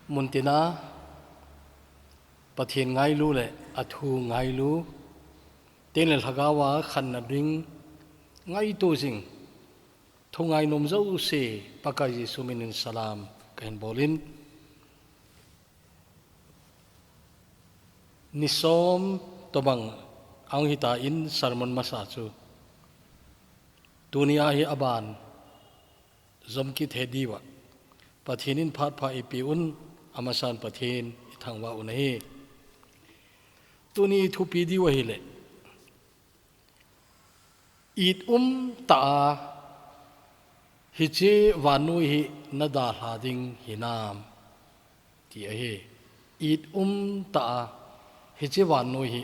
muntina pathian ngai lu le athu ngai lu ten le thagawa khan na ding ngai tu jing thungai nom zo se pakai suminin salam kan bolin nisom tobang ang hita in sermon masa chu dunia hi aban zomki thediwa pathinin phat pha ipiun amasan pathin ithangwa unai tuni thupi diwa hile it ta hiche wanui hi nada hading hinam ti ahe it ta hiche wanui hi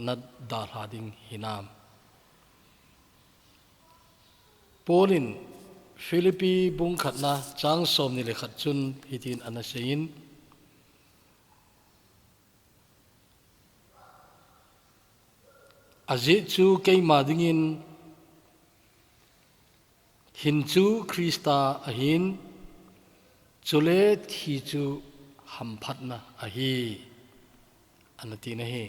nada hading hinam Polin Philippi bung khatna chang som ni le khat chun hitin anasein aje chu keima dingin hin chu Krista ahin chule thi chu hamphatna ahi anati na he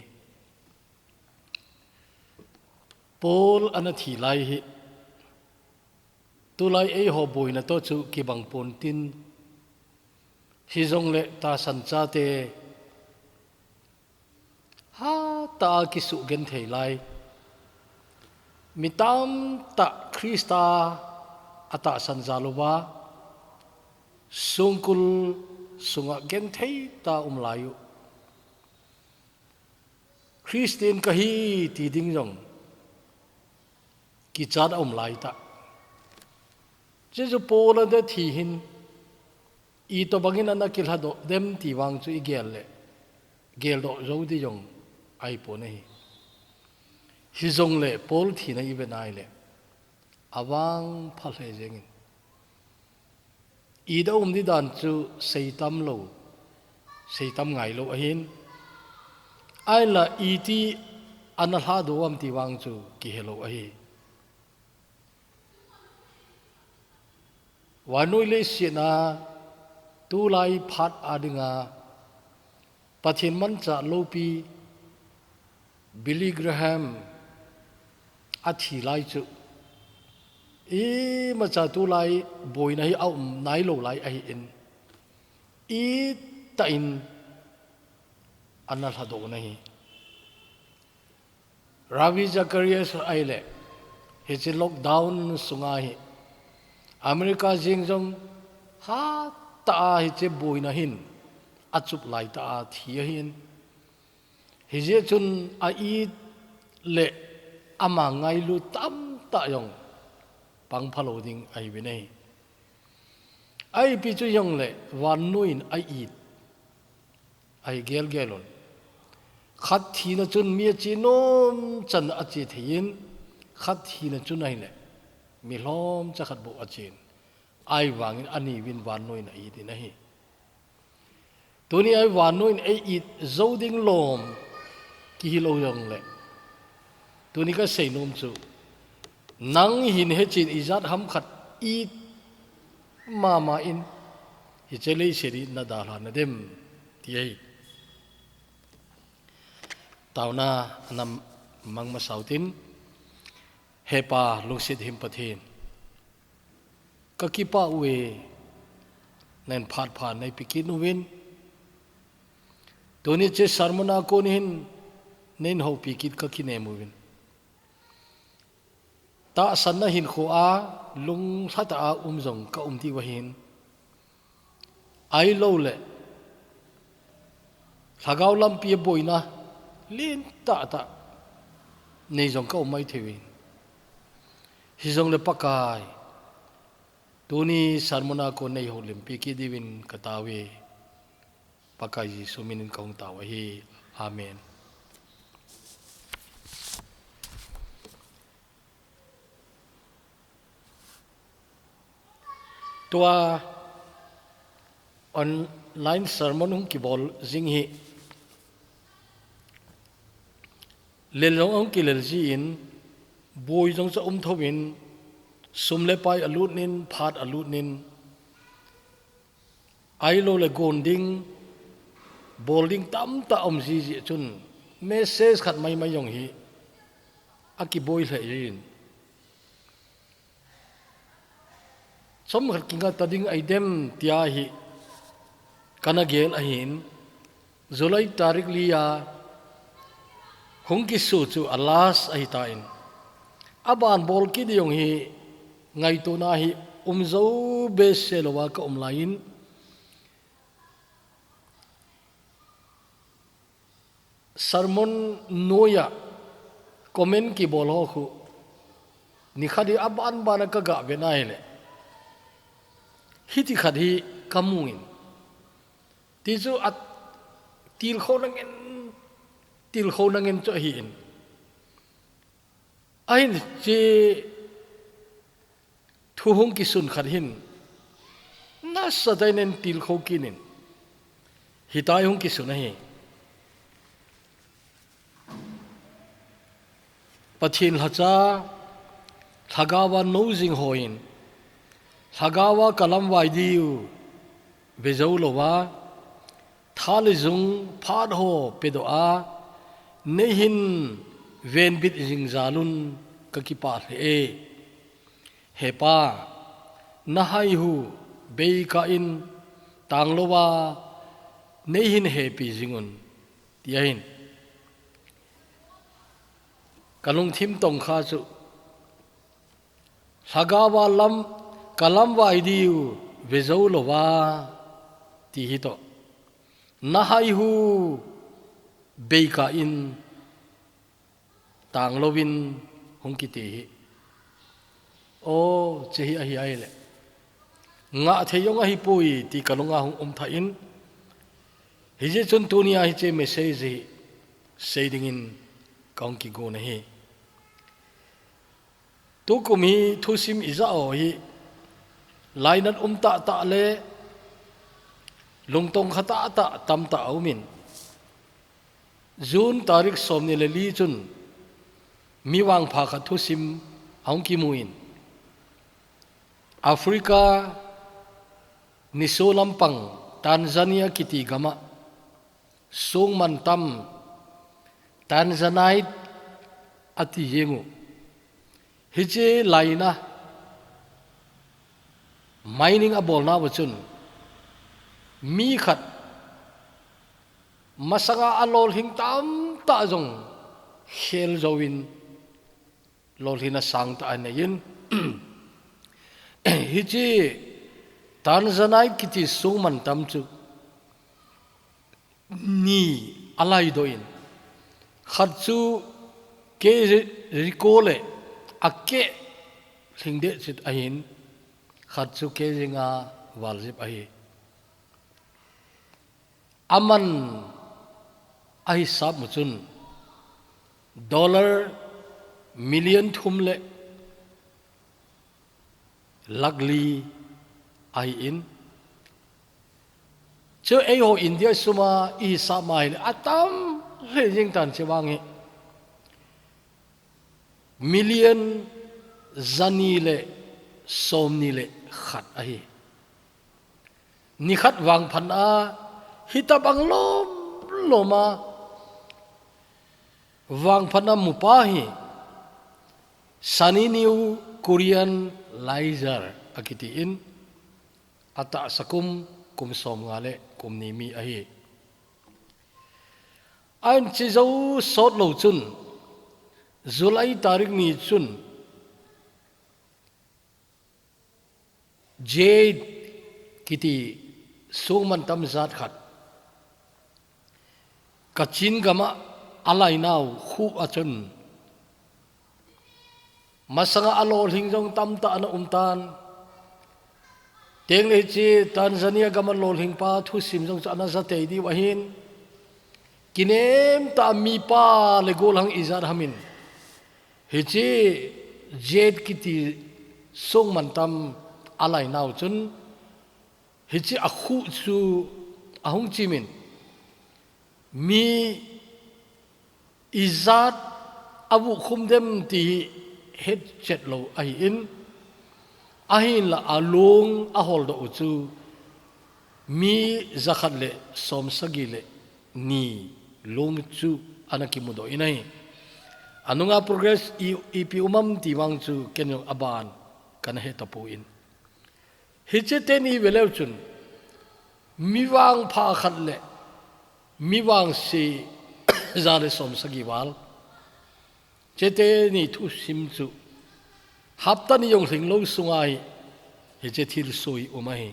Paul anathi lai hi tulai ei ho boina to chu ki bang pon tin hi zong le ta san cha te ha ta ki su gen thei lai mitam ta Krista ata san zaluwa sungkul sunga gen thei ta layu Christian kahi ti ding jong ki chat lai ta Jesu Paul de thi hin I to bangin ana kil hado dem ti wang chu I gel do zo di jong ai po nei hi zong le Paul thi na I benai le awang phal he jengin I da di dan chu seitam ngai lo ahin ai la I ti ana ha do am ti wang chu ki hello ahi Wanui le sina tu lai phat adinga pathin man cha lopi Billy Graham athi lai chu ma cha tu lai boi na hi au nai lo lai ai in ta in anal hado nahi Ravi Zacharias aile he chi lockdown sunga hi America jing jong ha ta hi che boi na hin achup lai ta thi hin hi je chun a I le ama ngai lu tam ta yong pang phalo ding ai be nei ai pi chu yong le wan nuin ai I ai gelon khat thi na chun mi chi nom chan a chi thein khat thi na chun ai le mi hlom cha khat bo achin ai wangin ani win wan noin ai di nahi tuni ai wan noin ai it zoding lom ki hilo yong le tuni ka sei nom chu nang hin he chin izat ham khat it mama in hi chele seri na da la na dem ti ai tauna nam mangma sautin hepa lungsit him pathin kakipa we nen phat nei pikin win toni che sarmona kon hin nen ho pikit kakine muwin ta sanna hin kho a lung thata a jong ka ti wahin ai lo le thagaw lam pi boina lin ta nei jong ka mai thewin hi jong le pakai tuni sarmona ko nei ho limpi ki divin katawe pakai suminin kaung tawa hi amen tua online sermon hung ki bol jing hi lelong ang kilel ji in boy jong cha thowin sumle pai alut nin phat alut nin ai lo le gonding bowling tam ta om ji ji chun message khat mai mai yong hi aki boy le yin som khat kinga tading aidem tia hi kana gel ahin Julai tarik liya hong ki su chu alas ai ta in aban bol ki diong hi ngai to na hi zo be selowa ka lain sermon noya comment ki bol ho khu ni khadi aban bana ka ga be na hele hiti khadi kamuin ti chu at til kho nangin cho hin ain chi thu hung ki sun khat hin na sa dai nen til kho kinin hitai hung ki sun hi pathin hacha thagawa no jing hoin thagawa kalam wai diu bezau lowa thali zung phad ho pedo a nehin ven bit jing zalun ka ki pa he hepa nahai hu be ka in tanglowa nehin he pi jingun tiahin kalung thim tong kha chu thagawa lam kalam wai diu bezau lowa ti hi to nahai hu beika in tang lovin hong ki ti o chehi a hi ai le nga theyong a hi pui ti kalunga hong tha in hi je chun tunia hi che message hi saying in kaung ki go na hi tu kumi thusim iza o hi lainan ta ta le lungtong khata ta tam ta aumin June tarik somni le li chun mi wang pha kha thu sim aung ki muin Africa ni so lampang Tanzania kiti gama song man tam Tanzanite ati yengu hije laina mining abol na wachun mi khat masanga alol hing tam ta jong khel jowin lol hina sang ta anayin hiji Tanzanite kiti suman tam chu ni alai doin khat chu ke rikole akke thingde chit ahin khat chu ke jinga waljip ahi aman ai sab muchun dollar million thumle lagli ai in cho ai ho India suma I sa mai atam le jing tan chewangi million zani le somni le khat ai ni khat wang phan a hitabang lom loma wang phana mupa hi Sunny New Korean laser akiti in ata sakum kum som ngale kum ni mi ahi an chizo sot lo chun Julai tarik ni chun jade kiti suman tam zat khat kachin gama alai nau khu achun masanga alol hingjong tam ta ana umtan teng le chi Tanzania gama lol hingpa thu simjong ana zate di wahin kinem ta mi pa le golang izar hamin hichi jet kiti song mantam alai nau chun hichi akhu chu ahung chimin mi izat abu khumdem ti het chet lo ai in ahin la alung ahol do chu มีจักรเล่สมสกิเล่นี่ลงจูอันกิมุดอินัยอันนู้งา progress อีพีอุมัมที่วังจูเกันยงอบานกันเหตุปูอินฮิจเตนีเวลวจุนมีวางพาขัดเล่มีวางสีจาร์สมสกิวาลเจเตนีทุสิมจูฮับตันยงสิงโลสุงไอฮิจทิลสุยอุมาฮี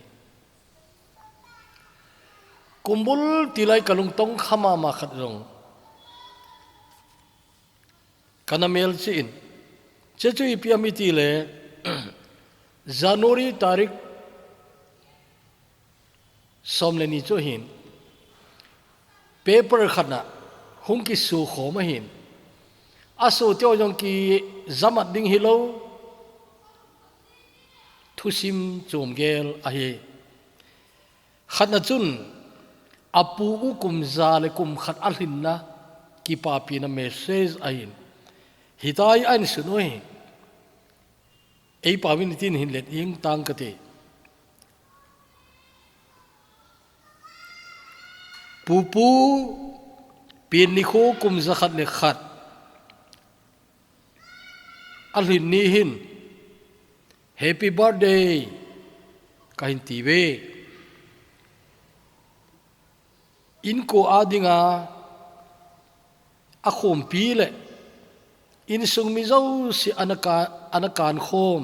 กุมบุลติไลกลุงตงขมามาขัดรงกันเมลจีนเจ้าอีพีอามิติเลJanuary ตาริกสมเลนิจูหินเปเปอร์ขัดนะหุงกิสูขอมาหินอาสูเตียวยงกีจามัดดิ้งฮิโลทุสิมจูมเกลอาเฮขัดนะจุนอาปูอุกุมซาเลกุมขัดอัลหินนะกีปาปีนะเมสเซจอาหินฮิตายอันสุนวยไอ้ปาวินตินหินเล็ดยิงตังกติปูปีนิโคกุมซาขัดเลขัดอัลหินนี้หิน Happy birthday กาหินตีเวอินโกอาดิงาอาคมปีเลอินสุงมิเจ้าสิอนาการโคม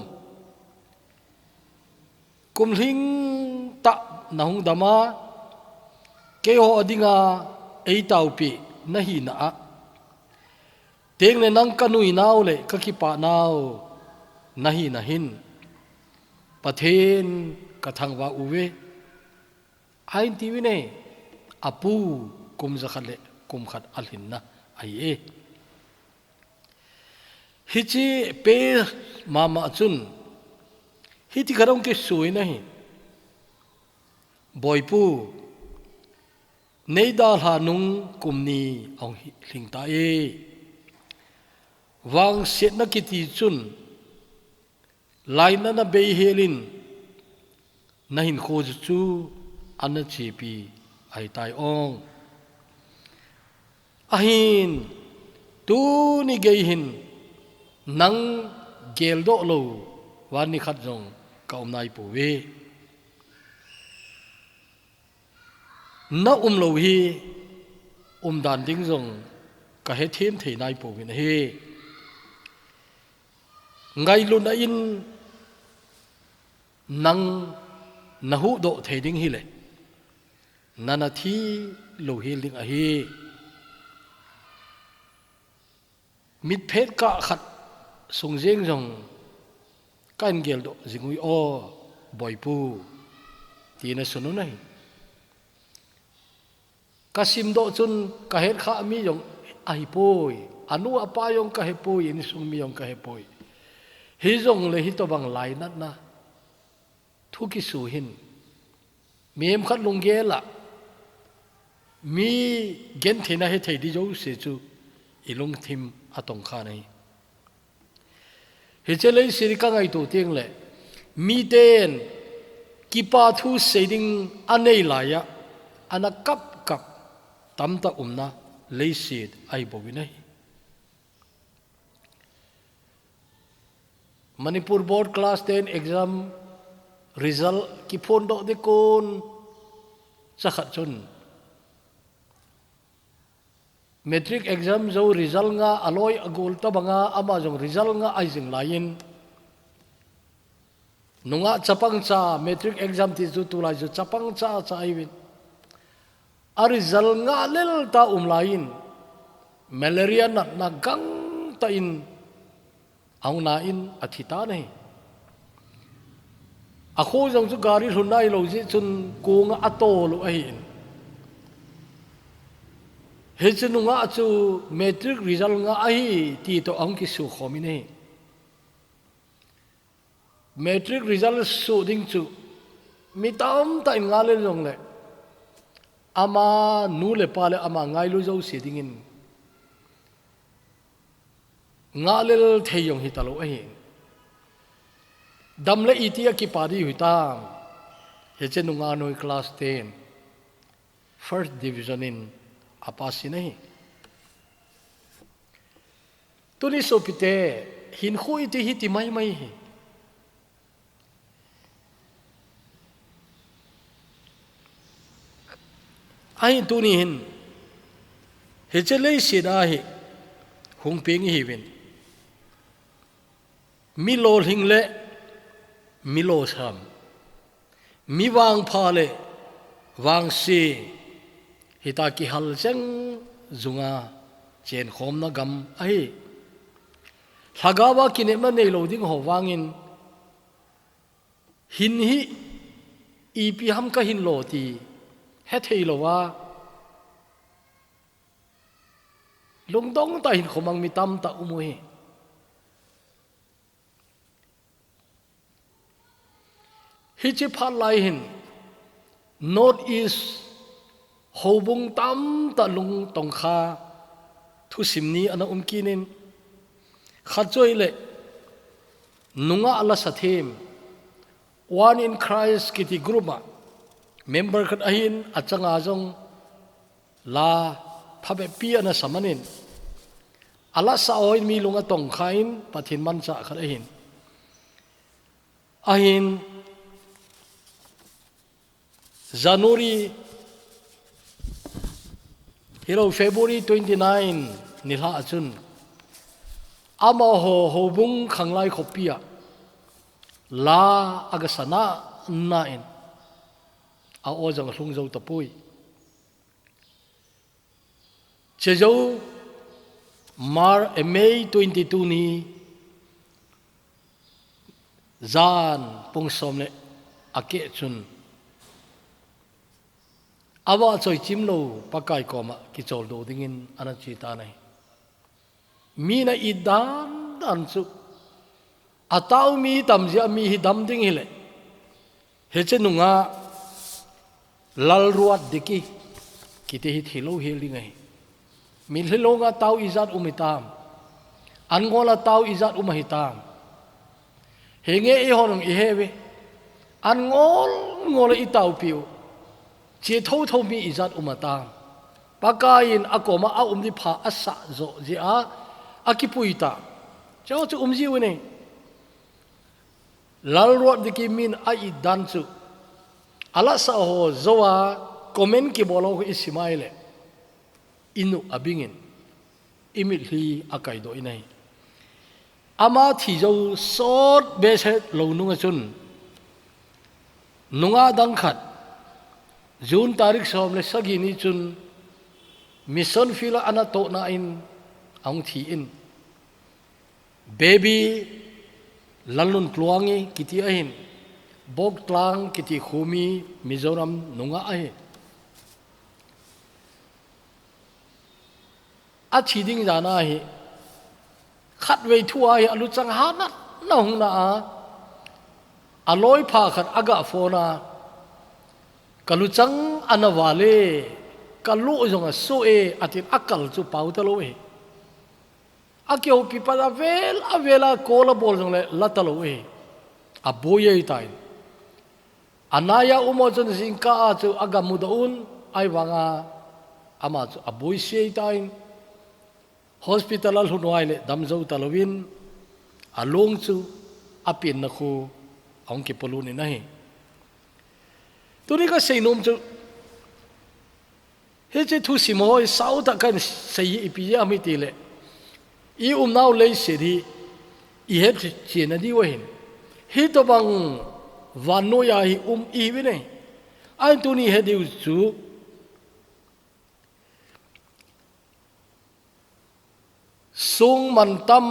กุมหิงตะนาหุงดามาเกโฮอดิงาเอตาวปีนะฮีนะเตียงเลนังกันุยนาวเลกะคิปะนาวนะฮีนะหินปะเทนกะทังวาอุเวไอตีวิเนอาปูกุมจะขัดเลกุมขัดอัลหินนะไอเอฮิจิเปมาจุนฮิติกระดงเกสวยนะฮิบอยปูในดาลานุงกุมนีเอาหิงตาเอวางเสียนักกิติจุนไลนันเบยเฮลินนะหินโคจจูอันนจีปีไอตายองอหินตูนี่เกยหินนังเกลโดโลวานิขัดจงกอมนายปูเวน้าโลฮีดานดิ้งจงกะเฮเทียนเทนายปูวินเฮไงลุนอินนังนาหูโดเทดิ้งฮิเลนานาทีโลฮิลิงอเฮมิดเพชรกะขัดส่งเสียงจงกันเกลโดจิงวิโอบอยปูทีน่ะสนุนไงกสิมโดจุนกะเฮข้ามียงไอปุยอนุอปายงกะเฮปุยนิสุงมียงกะเฮปุยฮิจงเลยฮิตบังไลนัดนะทุกิสูหินมีมขัดลงเกละมีเกนเทนะเฮเทดิโจเสจูอีลงทิมอตงขานัยเฮเจเลยสิริกังไอตัวเตียงเลยมีเดนกิปาทูเสดิงอันเนลายะอันกับตั้มตานะเลยเสียดไอบ่วินัยมณิปุรบอร์ดคลาส10 exam result กิพนดอกเดโกนสักจนMetric exam zo result nga aloy agol ta banga ama jong result nga ai jing lain nunga chapang cha metric exam ti zu tu lai zu chapang cha ai win a result nga lel ta lain malaria na gang ta in ang na in athita nei a kho jong chu gari hunai lo ji chun ko nga ato lo aiเฮจนุงะจูเมตริกริซัลงะไอที่ตัวอังกิสุขมิเนเมตริกริซัลสูดิ้งจูมีตามแต่งาเลลงเลยอามานูเลปาเลอามาไงลุเจ้าเสียดิ้งินงาเลลเทียงฮิตาโลเอดำเลอีที่กิปาดีหุตาม he che nunga noi class 10 first division in apasi nahi tuni sopite hin khui ti hi ti mai mai hi ai tuni hin he che lei sida hi hung ping hi win mi lo hing le mi lo sam mi wang pha le wang si hita ki hal chang zunga chen khom na gam ai thagawa kine ma nei lo ding ho wangin hin hi ipi ham ka hin lo ti he thei lo wa lung dong ta hin khomang mi tam ta umui hi chi phat lai hin north east hobung tam ta lung tong kha thu simni ana kinin khachoi le nunga ala sathem one in Christ kiti grupa member khat ahin achanga jong la phabe pi ana samanin ala sa oi mi lunga tong khain pathin man cha khat ahin January hero February 29 nilha achun ama ho bung khanglai khopia la agasana na in a ojang hlungzo tapui chejau May 22 ni zan pungsomne ake chun awa choi chimlo pakai koma ki chol do dingin anachi ta nai mi na idan dan chu atau mi tamja mi hi dam ding hile heche nunga lal ruat diki kite hi thilo heli ngai mi hilo nga tau izat umitam angola tau izat umahitam henge e honong i hewe ngol itau piu che thâu mi izat umatam pakain akoma a di pha asa zo ji a akipuita chao chu ji wene lal ruat diki min a idan chu ala sa ho zowa comment ki bolo isimaile inu abingin imit hi akai do inai ama thi zo sot beset lo nunga chun nunga dang khat June tarik som le sagini chun mission fila ana to na in ang thi in baby lalun tluangi kiti ahin bok tlang kiti khumi Mizoram nunga ahe a chiding jana hi khat wei thua hi alu chang ha na nong na aloi pha khat aga phona kalu chang anawale kalu zonga so e atin akal chu pau ta lo e akyo pipada vel avela kola bol jong le latalo e a boye tai anaya umojon singka chu aga mudaun ai wanga ama chu a boy se tai hospital al hunwai le damzo talowin along chu apin na khu ong ki poluni nahi tuni ka seinom chu he che thu simoi sau ta kan sei ipi ya mi tile I nau le seri I he chena di wahin hi to bang vano ya hi I bine ai tuni he diu chu sung man tam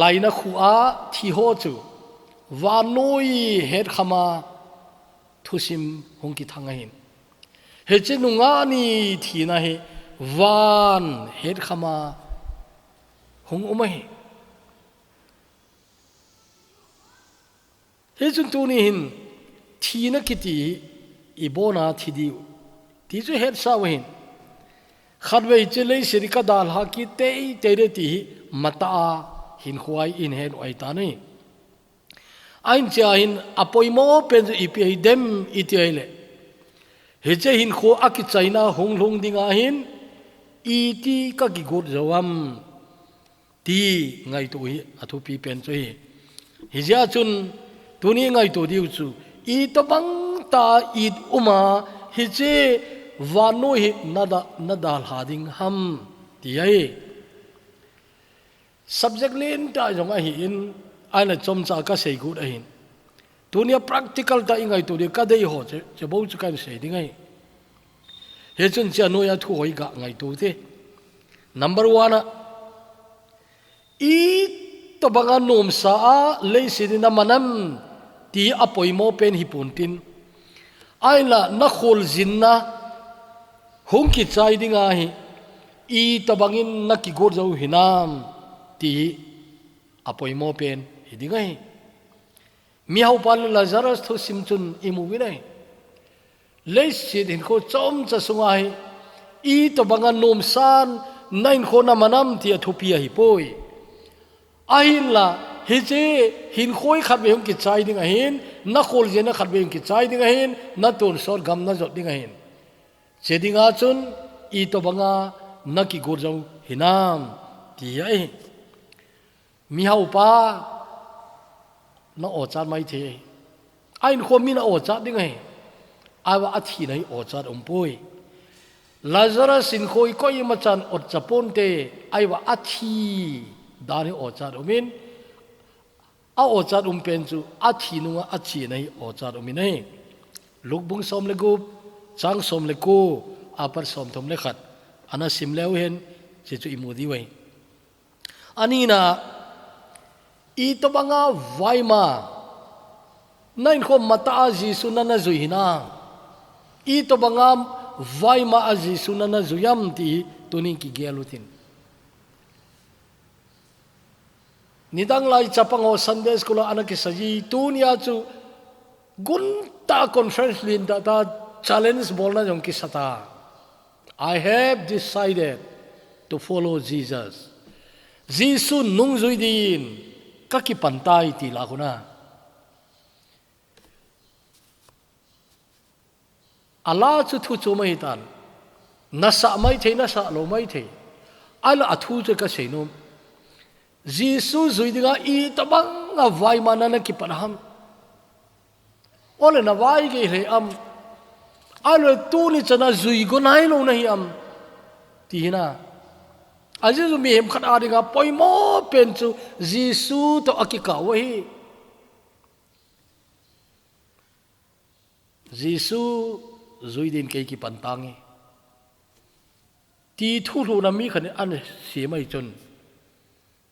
laina khua thi ho chu vanoi het khama thusim hongki thangahin he che nunga ni thina he van het khama hong umahi he chun tu ni hin thina kiti ibona thidi ti chu het sawahin khatwei che lei sirika dal ha ki te re ti mata hin huai in hen oi ta nei anh cha hin apoi mo pen zu ipi dem itiaile he che hin kho aki chaina hong long dinga hin iti ka ki gut zawam ti ngai tu hi athu pi pen chu hi ja chun tuni ngai tu diu chu I to bang ta it uma hi che vano hi nadal hading ham ti ai subject len ta jong a hi in aina chom cha ka sei gut a hin tunia practical ta ingai tu de ka dei ho che bo chu kan sei ding ai he chun cha no ya thu hoi ga ngai tu te number 1 I to banga nom sa a le sidina manam ti apoi mo pen hi puntin aila na khol jinna hong ki chai dinga hi I to bangin na ki gor jau hinam ti apoi mo pen hi dinga hi mi hau pal Lazarus tho simchun imu winai le sidin ko chom cha sunga hi I to banga nom san nain khona manam ti athupia hi poi ahin la hi che hin khoi khat be hong ki chai dinga hin na khol jena khat be hong ki chai dinga hin na ton sor gam na jot dinga hin che dinga chun I to banga na ki gor jau hinam ti ai mi hau pa na o chat mai the ain kho mi na o chat dinga hi awa athi nai o chat poi Lazarus in khoi ko I machan ot chapon te aiwa athi dani o chat umin a o chat pen chu athi nuwa achi nai o chat umin nei lukbung som le gup chang som le ko apar som thom le khat ana sim leu hen che chu imudi wai anina I to banga vaima nain kho mata ji sunana zuhina I to banga vaima aji sunana zuyam ti tuning ki gelutin nidang lai chapango Sunday school anak saji tunia chu gunta conference lin ta challenge bolna jong ki sata I have decided to follow Jesus Jesus nung zuidin kaki pantai ti lakuna ala chu thu chu mai tan nasa mai the nasa lo mai the ala athu che ka seinom Jesus zuidinga I tabang nga vai manana ki panham ole na vai ge he am alo tu ni chana zui go nai lo nahi am ti na aje zu mi hem khat adinga poimo pen chu Jesus to akika wahi Jesus zuidin ke ki pantangi ti thu lu na mi khan an se mai chun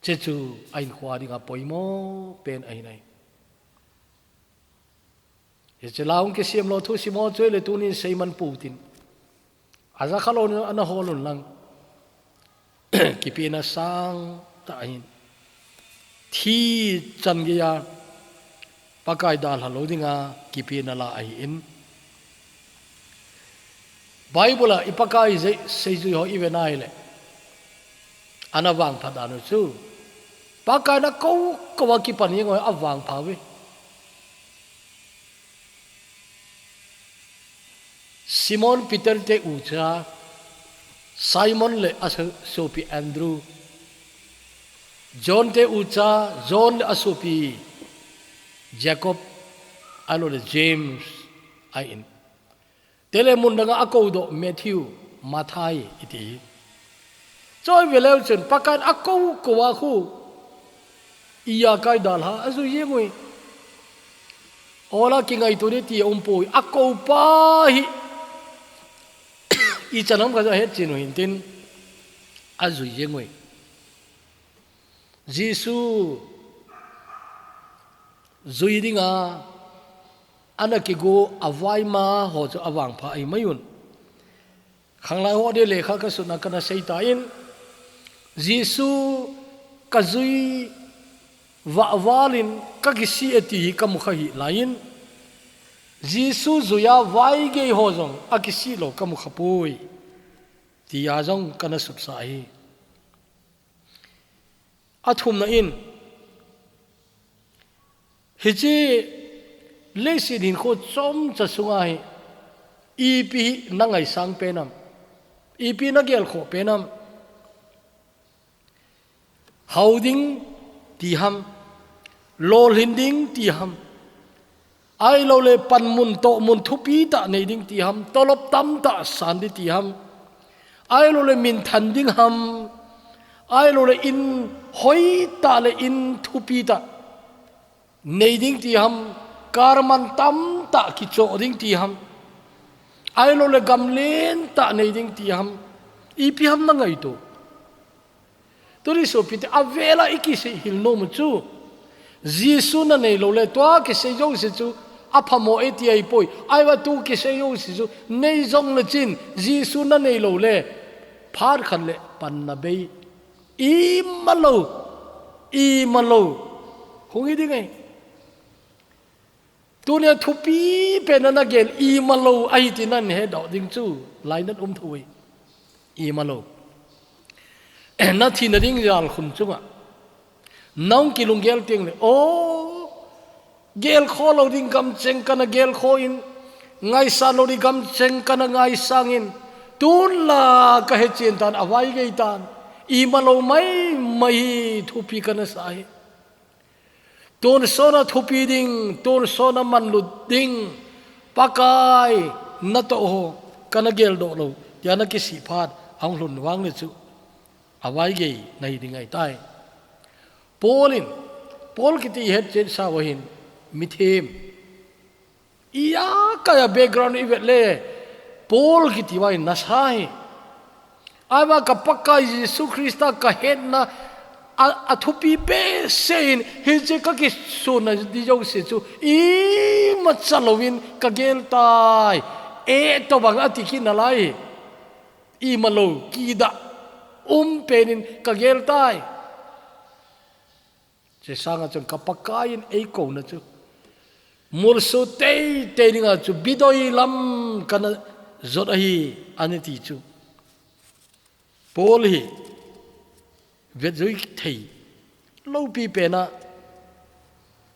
che chu ain khwa dinga poimo pen ai nai ye chelaung ke siam lo thu simo choi le tunin seiman putin aza khalon ana holun lang kipina sang ta ain thi chan ge ya pakai dal halo dinga kipina la ai in Bible ipakai seju ho ivenai le anawang phadanu chu pakai na ko wa ki pani ngoi awang phawe Simon Peter te ucha Simon le asopi Andrew John te ucha John le asopi Jacob alo le James ain telemun danga akodo Matthew Mathai iti choi veleu chen pakan ako ko wa khu iya kai dal ha azu yengoi ola kingai tu ti ompoi ako pa hi I chanam ka het chinu hintin azu yengoi Jisu zuidinga anakigo avaima ho chu awang pha ai mayun khanglai ho de lekha ka suna kana seitain Jisu kazui wa walin ka gisi eti kamukha hi lain Jisu zuya vai ge ho jong akisi lo kamukha poi ti ya jong kana sup sai athum na in hi chi le sin hin kho chom cha sunga hi ep na ngai sang penam ep na gel kho penam houding ti ham lol hinding ti ham ai lo le pan mun to mun thupi ta nei ding ti ham tolop tam ta san di ti ham ai lo le min than ding ham ai lo le in hoi ta le in thupi ta nei ding ti ham karman tam ta ki cho ding ti ham ai lo le gam len ta nei ding ti ham i pi ham na ngai to tori so pi te avela iki se hil no mu chu jisu na nei lo le to ke se yo se chu aphamo eti ai poi ai wa tu ke se yo se chu nei jong le chin jisu na nei lo le phar khan le pan na be i malo hung i ding ai tu ne thupi pe na gel i malo ai ti nan he do ding chu lai nan thui i malo na thi na ding jal khun chunga nong kilung gel ting le o gel kho lo ding gam cheng kana gel kho in ngai sa lo di gam cheng kana ngai sang in tun la ka he chen tan awai gei tan i malo mai thupi kana sai ton sona thupi ding ton sona man lu ding pakai na to ho kana gel do lo yana ki si phat ang lun wang le chu awai gei nei ding ai tai Paul kiti het chen sa wahin mithem iya kaya background ivet le Paul kiti wai nasai aba kapakai Jesu Krista ka het na athupi pe sein heje ka ki sona di jo se chu i ma chalovin ka gel tai e to bang atiki na lai i malo ki da penin ka gel tai se sanga chon kapakain ei ko na chu mursu te ninga chu bidoi lam kana zot hi aneti chu Paul hi vet zui thei lo pi pe na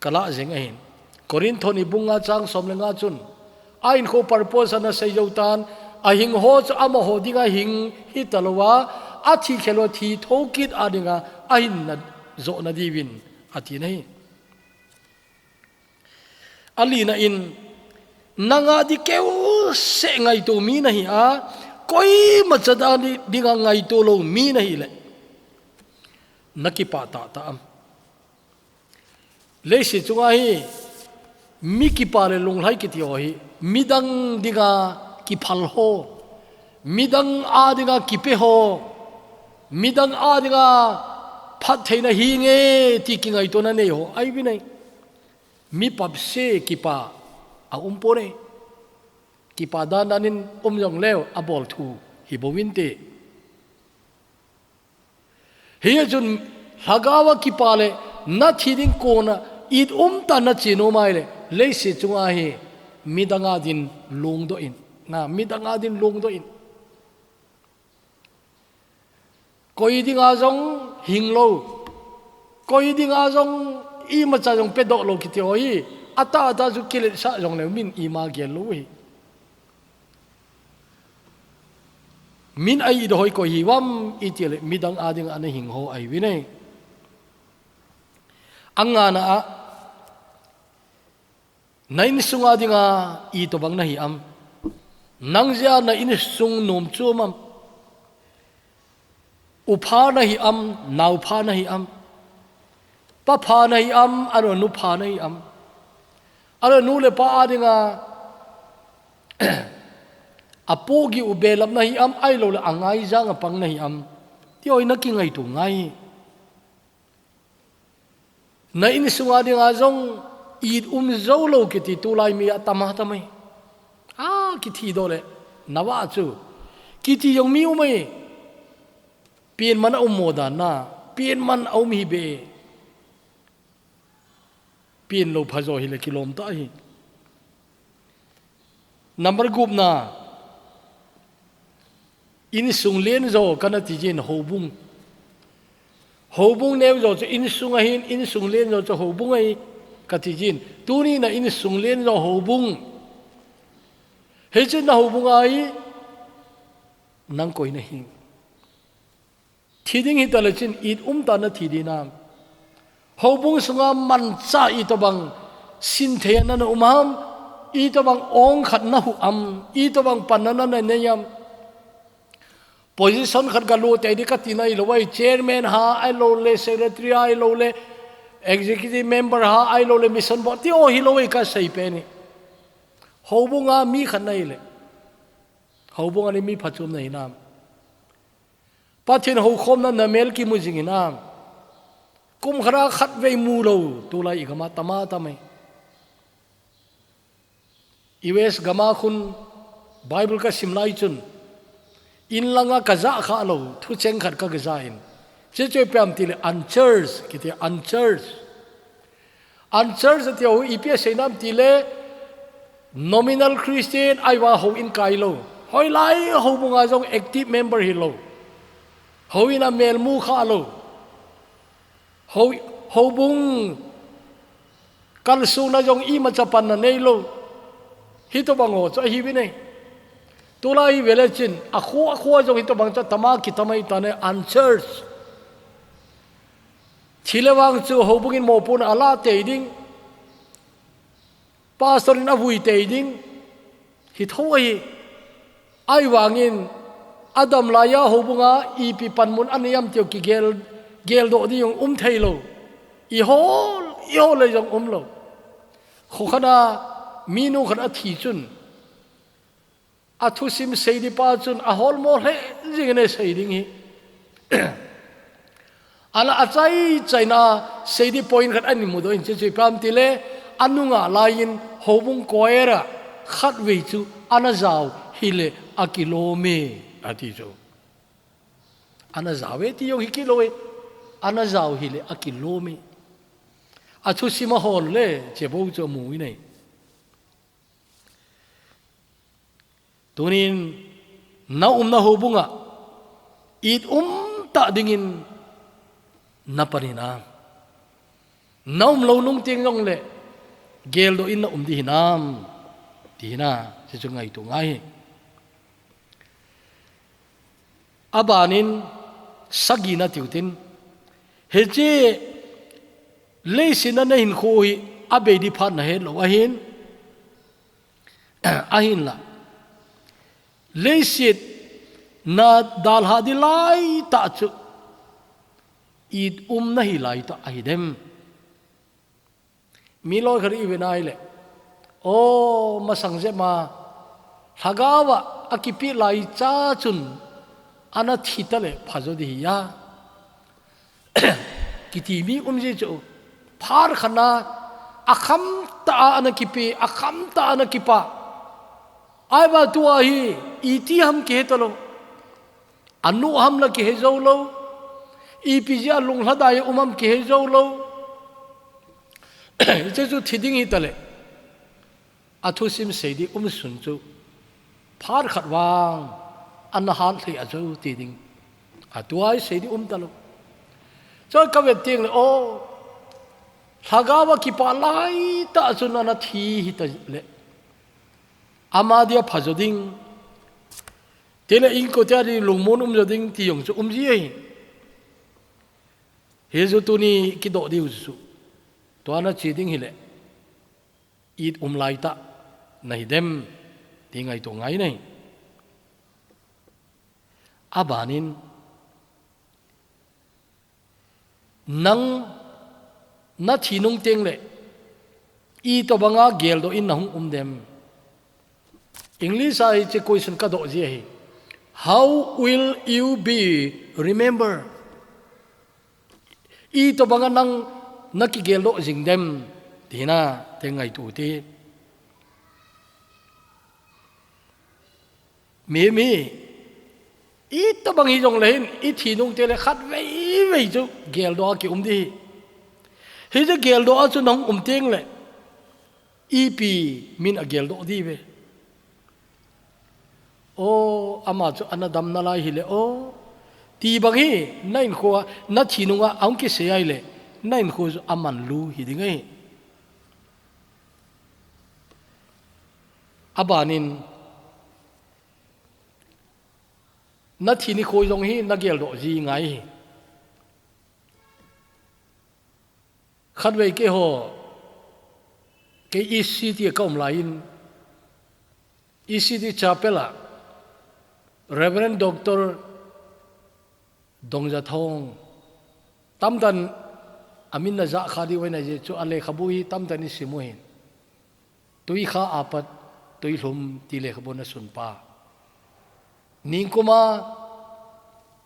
kala jeng ahin Korinthon ni bunga chang som le nga chun ain kho purpose na sei jotan a hing ho chu ama ho dinga hing hi talwa a thi khelo thi thokit adinga ain na zo na diwin ati nei alina in nanga di keu se ngai to mi nahi a koi machada ni dinga ngai to lo mi nahi le nakipa ta am le si chunga hi mi ki pa le lung lai ki ti ho hi midang dinga ki phal ho midang a dinga ki pe ho midang a dinga phat theina hi nge ti ki ngai to na nei ho ai bi nei mi pap se ki pa a po nei ki pa da nanin yong leo a bol thu hi bowin te hi jun hagawa ki pa le na thiding ko na it ta na chino mai le se chunga hi midanga din lung do in na midanga din lung do in koi dinga jong hinglo koi dinga jong i ma cha jong pedo lo ki ti oi ata ju kile sa jong le min i ma gel lo hi min ai do hoi ko hi wam i ti le midang ading an hing ho ai wi nei anga na a nain sunga dinga i to bang na hi am nangja na in sung nom chu mam upha na hi am nau pha na hi am pa pha na hi am aro nu pha na hi am aro nu le pa adinga apogi ubelam na hi am ai lo le angai jang pang na hi am ti oi na ki ngai tu ngai na in sunga dinga jong id zo lo ki ti tu lai mi atama tamai ki thi do le nawa chu ki ti yong mi umai pien man moda na pien man mi be pien lo phajo hi le kilom ta hi number group na in sung len zo kana ti jin hobung ne zo in sung a hin in sung len zo hobung ai katijin tuni na in sunglen zo hobung hejin na hobung ai nang koi na hing thiding hitalachin it ta na thidina hobung sunga man cha itobang sin thena na umam itobang ong khat na hu itobang panana na neyam position khat galo te di katina i lowai chairman ha ai lo le secretary ai lo le executive member ha ai lo le mission board ti o hi lowai ka sei pe ni hobunga mi khat nai le hobunga ni mi phachum nei nam pathin ho khom na namel ki mujing nam kum khara khat ve mu lo tu lai igama tama tamai iwes gama khun bible ka simlai chun in langa kaza kha lo thu cheng khat ka gaza in che che pam ti le unchurch kiti unchurch ti ho ipia senam ti le nominal christian ai wa ho in kai lo hoi lai ho bunga jong active member hi lo ho ina mel mu kha lo ho bung kal su na jong i ma chapan na nei lo hi to bango cho hi bi nei tulai velechin akhu jong hito bangcha tama ki tamai tane unchurch chilewang chu hobungin mopun ala teiding pastor in avui teiding hi thoi ai wangin adam laya hobunga ipi panmun aniam tio ki gel do di yong thailo i hol le jong lo khokhana minu khana thi chun athusim seidi pa chun a hol mo he jingene seiding hi ala achai chaina seidi point khat ani mudo in che pam tile anunga lain hobung koera khat we chu anazaw hile akilome ati jo anazawe ti yo hikiloe anazaw hile akilome athusima hol le chebo cho mui nei tunin na hobunga it ta dingin na panina naum lo nung ting long le gel do in na di hinam tina se chungai tu ngai abanin sagina tiutin heje leisina na hin khoi abedi phan na he lo ahin la leisit na dal hadi lai ta chu id na hi lai ta aidem milo khari ibenai le o masangje ma hagawa akipi lai cha chun ana thitale phajodi ya kitimi umje chu phar khana akham ta ana kipi akham ta ana kipa ai ba tua hi iti ham ke talo anu ham la ke zo lo ipija lung hadai umam ke zo lo je chu thiding hi tale athusim seidi sun chu phar khatwang an han thei a chu ti ding atuai seidi talo cho ka ve ting le o thagawa ki pa lai ta chuna na thi hi ta le amadia phajoding tele in ko tari lungmon joding ti yong chu ji ai he zo tu ni ki do diu su to ana chi ding hile it lai ta nai dem ti ngai to ngai nei abanin nang na thinung teng le I to banga gel do in na hung dem English ai che question ka do je hi how will you be remember I to banga nang naki gel do jing dem tina tengai tu ti me I to bang hi jong lein I thinung te le khat vei chu gel do ki di hi je gel do chu nong teng le ipi min a gel do di ve o ama chu anadam na lai hi le o ti bang hi nain kho na thinunga ang ki se ai le nain kho aman lu hi dingai abanin na thini khoi jong hi na gel do ji ngai khát về cái hồ cái ECT công lain ECT chapel à Reverend Doctor Dong Gia Thong tam tan amin na za khadi we na je chu ale khabui tam tan ni simuhin tui kha apat tui hlum ti le khabona sunpa ningkuma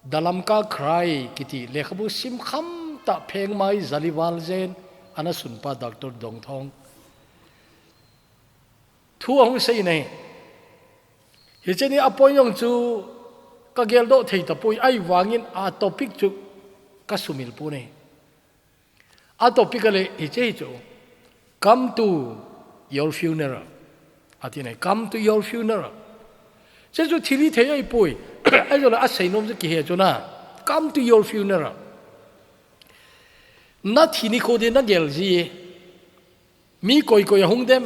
dalam ka khrai kiti le khabu sim kham ta pheng mai zaliwal zen ana sunpa Dr. Dong Thong thu hong sei nei hi cheni apoi yong chu ka gel do thei ta poi ai wangin a topic chu ka sumil pu nei a topic ale hi chei chu come to your funeral ati nei come to your funeral che chu thili thei ai poi ai zo la a sei nom chu ki he chu na come to your funeral na thini kho de na gel ji mi koi koi hung dem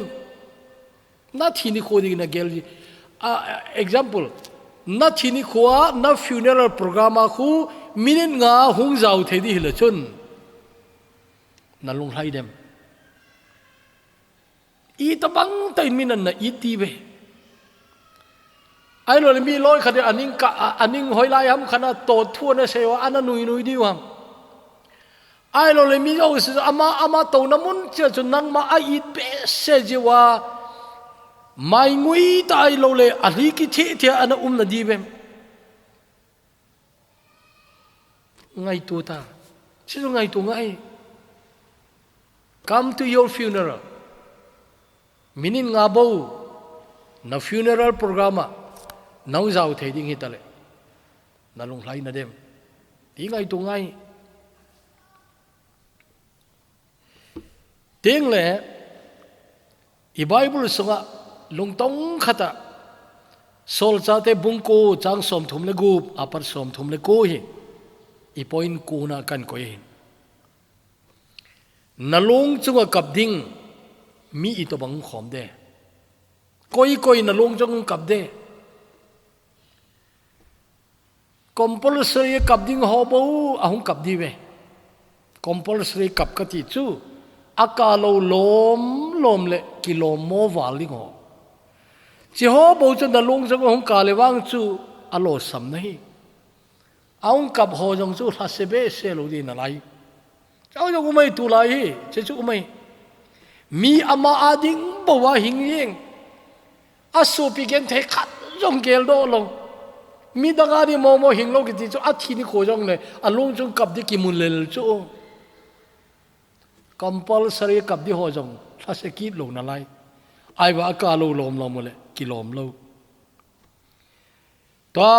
na thini kho de na gel ji example na thini khoa na funeral program a khu minute nga hung zau the di hila chun na lung hai dem I ta bang tai minan na I ti be ai lo le mi loi khade aning ka aning hoi lai ham khana to thu na sewa ana nui nui di wang ai lo le mi o ama to na mun che chun nang ma ai pe se je wa mai ngui tai lo le ali ki the ana na di bem ngai tu ta si ngai tu ngai come to your funeral minin nga bo na funeral program nau zau thei ding hitale na lung lai na dem ti ngai tu ngai tiếng lệ I Bible sunga lung tong khata sol cha te bung ko chang som thum le gup apar som thum le ko hi I point ku na kan ko hin nalung chunga kap ding mi I to bang khom de koi nalung chung kap de compulsory kap ding ho bo ahung kap di ve compulsory kap ka ti chu akalo lom le kilom mo waling ho chi ho bo chen da long jong hong ka le wang chu alo sam nahi aung kap ho jong chu la se be se lo di na lai chau jong mai tu lai hi che chu mai mi ama ading bo wa hing yeng asu pi gen the khat jong gel do long mi da ga ni mo hing lo ki ti chu a thi ni kho jong le a long jong kap di ki mun lel chu compulsory kap di ho jong tha se ki lo na lai ai wa ka lo lom le ki lom lo ta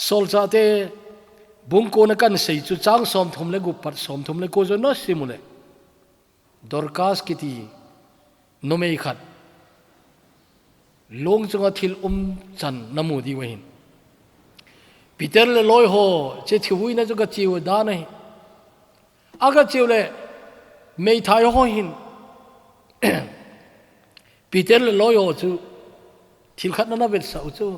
sol cha te bung ko na kan sei chu chang som thum le gu par som thum le ko jo no simule dorkas kiti no mei khat long chunga thil chan namu di wahin peter le loi ho che thiui na chu ka chiu da nei aga chiu le mei thai ho hin peter le loi ho chu thil khat na vet sa chu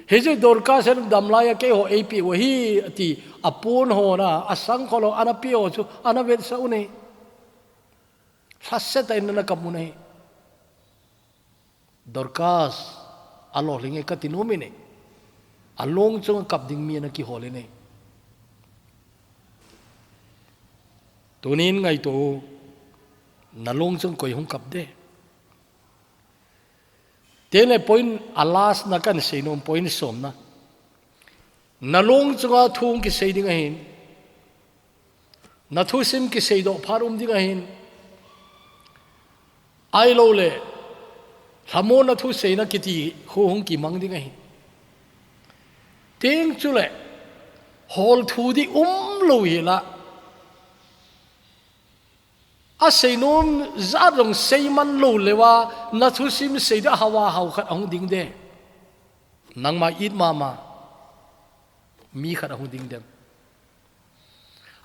he chu dorkas en damlaya ke ho ap wa hi ati apun ho na asang kholo ana pi ho chu ana vet sa unei fasse ta inna kamunai dorkas alo linge ka tinumine along chung kap ding mi na ki hole nei tunin ngai to nalong chung koi hung kap de tele point alas na kan seinom point som na nalong chunga thung ki sei ding hin na thu sim ki sei do pharum ding hin ai lo le thamo na thu sei na kiti khu hung ki mang ding hin ting chu le hol thu di lo hi la a sei nom za rong sei man lo lewa na thu sim sei da hawa hau khat ong ding de nang ma it mama mi khat ong ding dem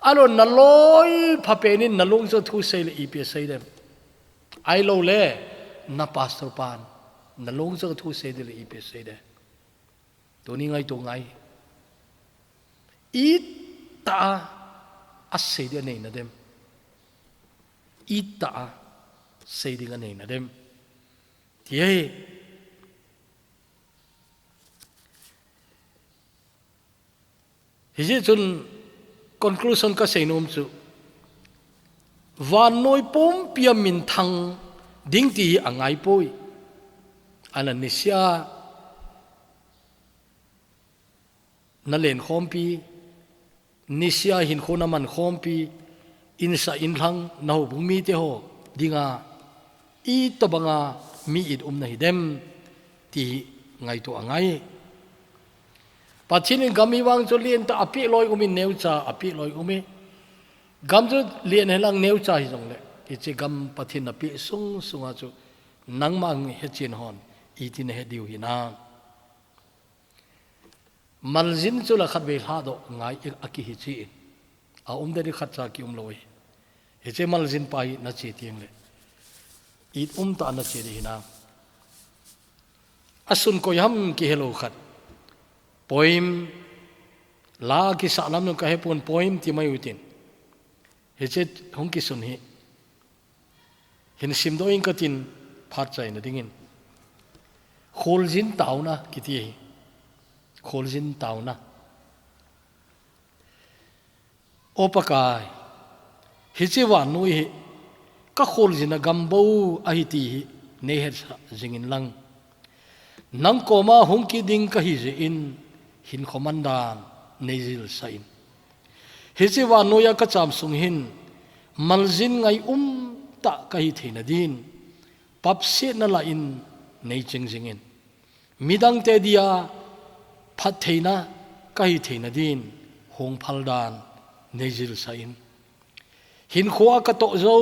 alo na loi pha pe ni na long zo thu sei le I pe sei dem ai lo le na pastor pan na long za thu se de le I pe se de to ni ngai to ngai I ta a se de nei na dem I ta se de nga nei na dem tie hi chun conclusion ka sei nom chu van noi pom piam min thang ding ti angai poi ananisia na len khompi nisia hin khona man khompi insa in thang nau bung mi te ho dinga I to banga mi it na hi dem ti ngai to angai pathin gami wang cho lien ta api loi umi neu cha api loi umi gam cho lien helang neu cha hi jong le ti che gam pathin api sung sunga chu nangmang he chin hon I tin he diu hi na malzin chu la khat ve ha do ngai aki hi chi a de ri khat cha ki loi he che malzin pai na chi tiang le I ta na che hi na asun ko yam ki hello khat poem la ki sa lam no ka he pon poem ti mai utin he che hong ki sun hi hin sim do in ka tin phat chai na dingin khol jin taw na ki ti hi khol jin taw na opakai hi che wa noi hi ka khol jin na gambo a hi ti hi ne he jingin lang nang koma hong ki ding ka hi je in hin komandan nezil sain hisi wa noya ka cham sung hin malzin ngai ta ka hi theina din papse na la in nei chingjingin midang te dia phat theina ka hi theina din hong phaldan nezil sain hin khwa ka to zo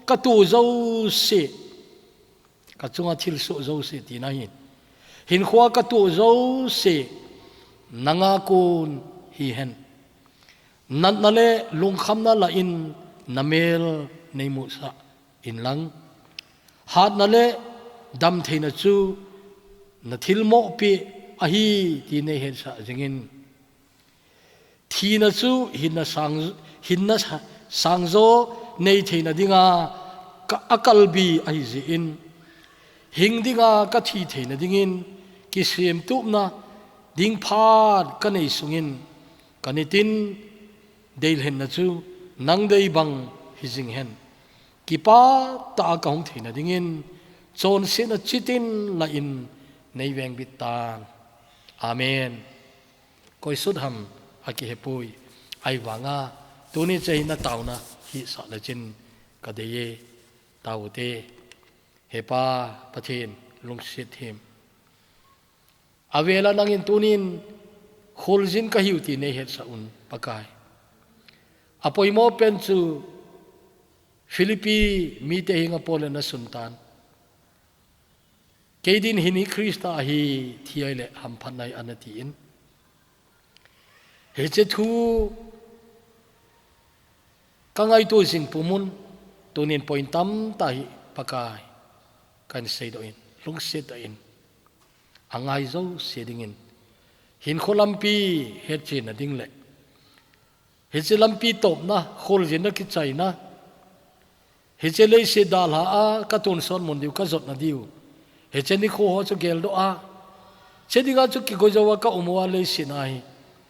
ka tu zo se ka chunga thil so zo se ti na hin khwa ka tu zo se nanga kun hi hen nan nale lung kham na la in namel nei mu sa in lang hat nale dam theina chu na thil mo pi a hi ti nei he sa jingin thi na chu hin na sang zo nei theina dinga ka akal bi a hi ji in hing dinga ka thi theina dingin ki sem tu na ding phat ka nei sungin kanitin deil hen na chu nang dei bang hi jing hen ki pa ta ka hong theina dingin chon se na chitin la in nei weng bit tan amen koi sut ham aki hepui ai wanga tuni chei na tauna hi sa la chin ka de ye taute hepa pathin lung sit him avela nangin tunin khuljin ka hiuti nei het sa un pakai apoi mo pen chu Philippi mi te hinga pole na suntan keidin hini Krista hi thiaile ham phanai anati in he che thu kangai tu sing pumun tunin point tam ta hi pakai kan sei do in lung set in angai zo sedingin hin kholampi het chin ading le he che lampi top na khol jin na ki chai na he che le se dal ha a ka ton son mon diu ka zot na diu he che ni kho ho chu gel do a che dinga chu ki go jawa ka umwa le sinai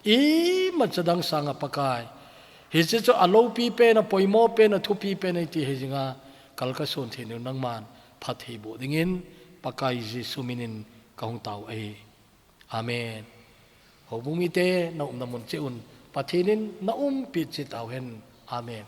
I ma chadang sanga pakai he che chu alo pi pe na poimo pe na thu pi pe na ti he jinga kal ka son the nu nang man phat he bo dingin pakai ji suminin kaung tau ai amen ho bumi te na namun che un pathinin na pi che tau hen amen